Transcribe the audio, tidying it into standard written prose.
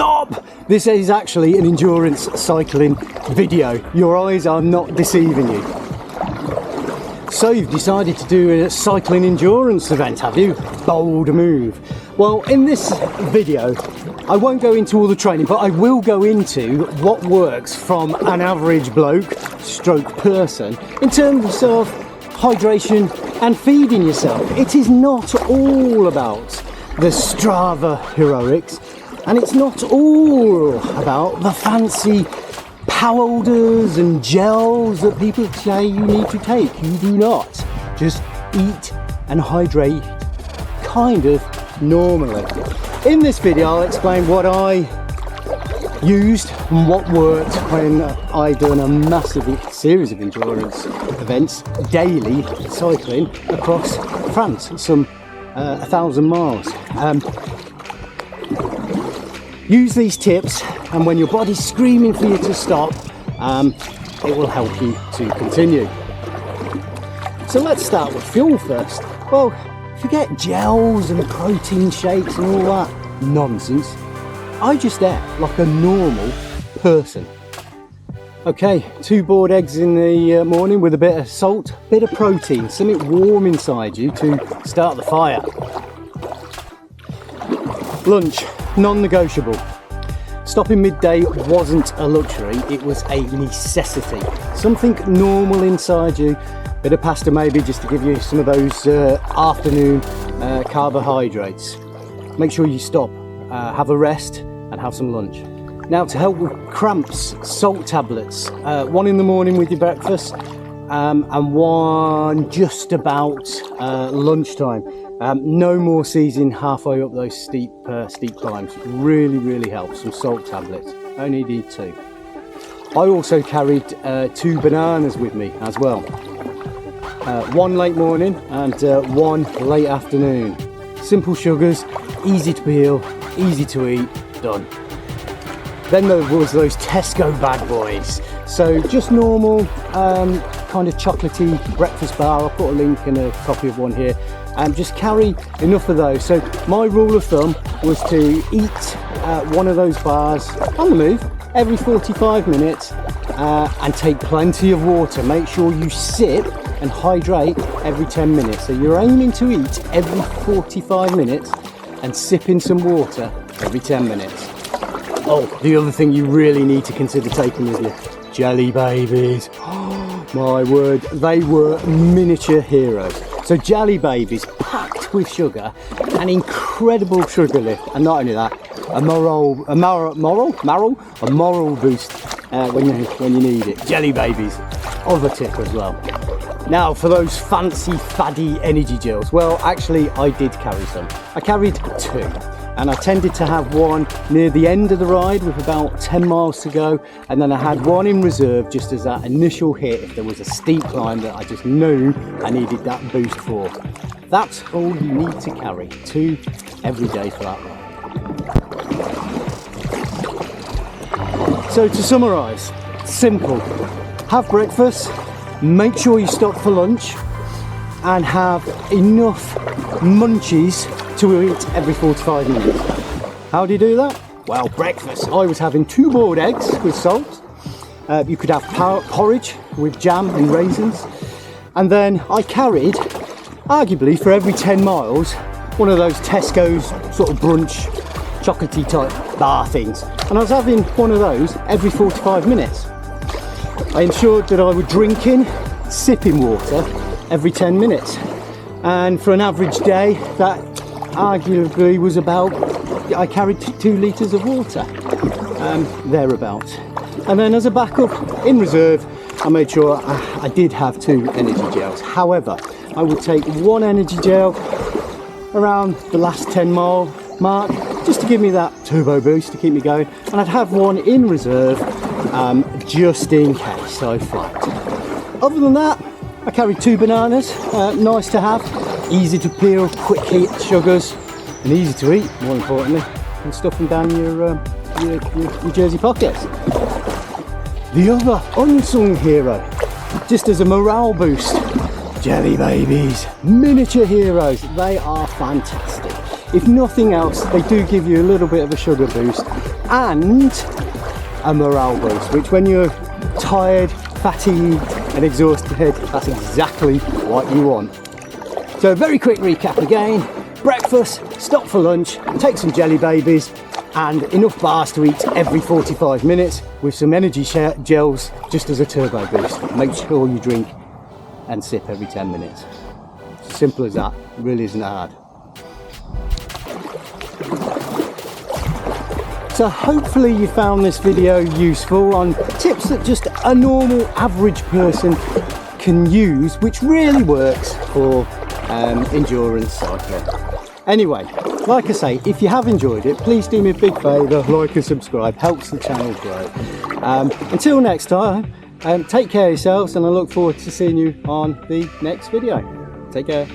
Stop! This is actually an endurance cycling video. Your eyes are not deceiving you. So you've decided to do a cycling endurance event, have you? Bold move. Well, in this video, I won't go into all the training, but I will go into what works from an average bloke stroke person in terms of hydration and feeding yourself. It is not all about the Strava heroics, and it's not all about the fancy powders and gels that people say you need to take. You do not. Just eat and hydrate kind of normally. In this video I'll explain what I used and what worked when I done a massive series of endurance events, daily cycling across France, some 1,000 miles. Use these tips, and when your body's screaming for you to stop, it will help you to continue. So let's start with fuel first. Well, forget gels and protein shakes and all that nonsense. I just ate like a normal person. Okay, 2 boiled eggs in the morning with a bit of salt, bit of protein, something warm inside you to start the fire. Lunch, non-negotiable. Stopping midday wasn't a luxury, it was a necessity. Something normal inside you, bit of pasta maybe just to give you some of those afternoon carbohydrates. Make sure you stop, have a rest and have some lunch. Now, to help with cramps, salt tablets, 1 in the morning with your breakfast and 1 just about lunchtime. No more seizing halfway up those steep climbs. Really helps. Some salt tablets. Only need 2. I also carried 2 bananas with me as well. 1 late morning and 1 late afternoon. Simple sugars, easy to peel, easy to eat, done. Then there was those Tesco bad boys. So just normal kind of chocolatey breakfast bar. I'll put a link and a copy of one here. Just carry enough of those. So my rule of thumb was to eat one of those bars on the move every 45 minutes and take plenty of water. Make sure you sip and hydrate every 10 minutes. So you're aiming to eat every 45 minutes and sipping some water every 10 minutes. Oh, the other thing you really need to consider taking with you, jelly babies. Oh, my word, they were miniature heroes. So jelly babies packed with sugar, an incredible sugar lift, and not only that, a moral boost when you need it. Jelly babies, other tip as well. Now for those fancy faddy energy gels, well actually I did carry some. I carried 2. And I tended to have 1 near the end of the ride with about 10 miles to go, and then I had 1 in reserve just as that initial hit if there was a steep climb that I just knew I needed that boost for. That's all you need to carry, 2 every day for that ride. So to summarise, simple, have breakfast, make sure you stop for lunch and have enough munchies to eat every 45 minutes. How do you do that? Well, breakfast. I was having 2 boiled eggs with salt. You could have porridge with jam and raisins. And then I carried, arguably for every 10 miles, one of those Tesco's sort of brunch, chocolatey type bar things. And I was having one of those every 45 minutes. I ensured that I was drinking, sipping water every 10 minutes. And for an average day, that arguably was about, I carried 2 litres of water, thereabouts. And then as a backup, in reserve, I made sure I did have 2 energy gels. However, I would take 1 energy gel around the last 10 mile mark, just to give me that turbo boost to keep me going. And I'd have 1 in reserve, just in case I flagged. Other than that, I carried 2 bananas, nice to have, easy to peel, quick heat sugars, and easy to eat, more importantly, and stuff them down your jersey pockets. The other unsung hero, just as a morale boost, jelly babies, miniature heroes. They are fantastic. if nothing else, they do give you a little bit of a sugar boost and a morale boost, which when you're tired, fatigued and exhausted, that's exactly what you want. So a very quick recap again: breakfast, stop for lunch, take some jelly babies and enough bars to eat every 45 minutes with some energy gels just as a turbo boost. Make sure you drink and sip every 10 minutes. It's as simple as that. It really isn't hard. So hopefully you found this video useful on tips that just a normal average person can use, which really works for endurance cycling. Anyway, like I say, if you have enjoyed it, please do me a big favour, like and subscribe, helps the channel grow. Until next time, take care of yourselves, and I look forward to seeing you on the next video. Take care.